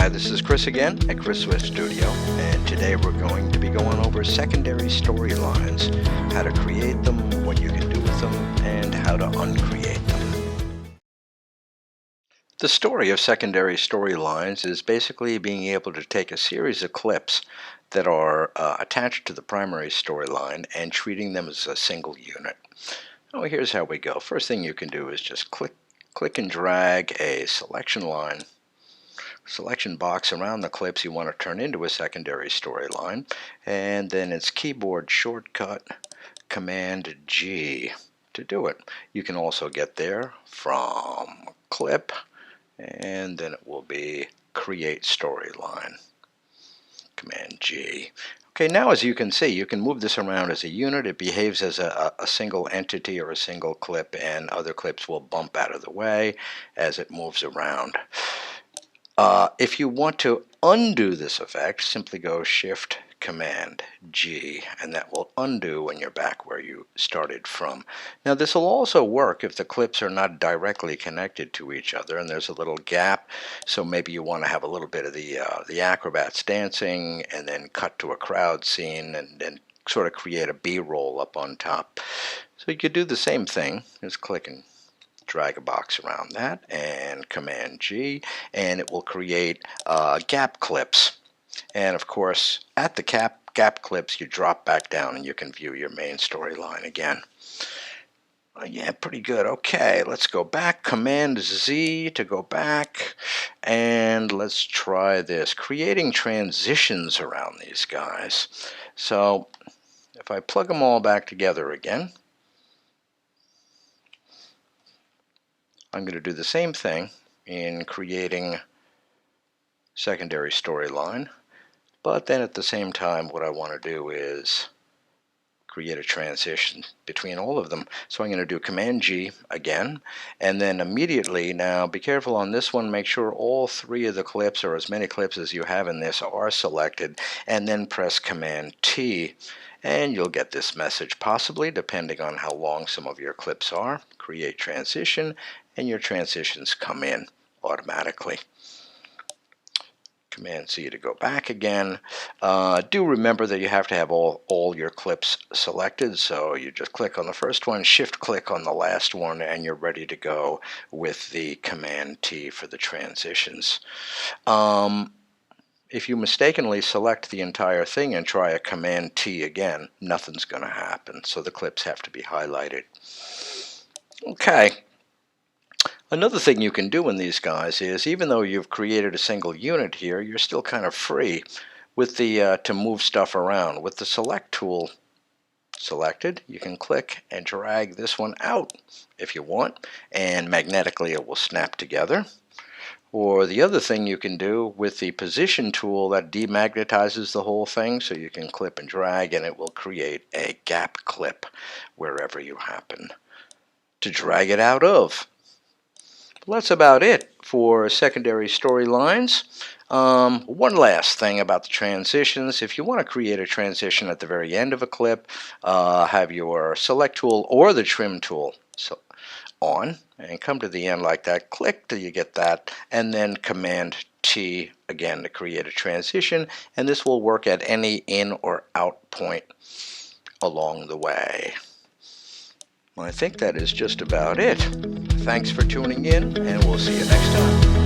Hi, this is Chris again at Chris Swift Studio, and today we're going to be going over secondary storylines, how to create them, what you can do with them, and how to uncreate them. The story of secondary storylines is basically being able to take a series of clips that are attached to the primary storyline and treating them as a single unit. Oh, here's how we go. First thing you can do is just click and drag a selection box around the clips you want to turn into a secondary storyline, and then it's keyboard shortcut Command G to do it. You can also get there from clip, and then it will be create storyline, Command G. Okay, now as you can see, you can move this around as a unit. It behaves as a single entity or a single clip, and other clips will bump out of the way as it moves around. If you want to undo this effect, simply go Shift Command G, and that will undo when you're back where you started from. Now this will also work if the clips are not directly connected to each other and there's a little gap, so maybe you want to have a little bit of the acrobats dancing and then cut to a crowd scene and then sort of create a B-roll up on top. So you could do the same thing, just click and drag a box around that and Command G, and it will create gap clips. And of course, at the gap clips, you drop back down and you can view your main storyline again. Yeah, pretty good. Okay, let's go back. Command Z to go back, and let's try this. Creating transitions around these guys. So if I plug them all back together again, I'm going to do the same thing in creating secondary storyline, but then at the same time what I want to do is create a transition between all of them. So I'm going to do Command G again, and then immediately, now be careful on this one, make sure all three of the clips, or as many clips as you have in this, are selected, and then press Command T, and you'll get this message, possibly depending on how long some of your clips are. Create transition, and your transitions come in automatically. Command C to go back again. Do remember that you have to have all your clips selected, so you just click on the first one, shift click on the last one, and you're ready to go with the Command T for the transitions. If you mistakenly select the entire thing and try a Command T again, nothing's going to happen, so the clips have to be highlighted. Okay. Another thing you can do in these guys is, even though you've created a single unit here, you're still kind of free with the to move stuff around. With the select tool selected, you can click and drag this one out if you want, and magnetically it will snap together. Or the other thing you can do with the position tool, that demagnetizes the whole thing, so you can clip and drag and it will create a gap clip wherever you happen to drag it out of. Well, that's about it for secondary storylines. One last thing about the transitions. If you want to create a transition at the very end of a clip, have your select tool or the trim tool on and come to the end like that. Click till you get that, and then Command T again to create a transition, and this will work at any in or out point along the way. Well, I think that is just about it. Thanks for tuning in, and we'll see you next time.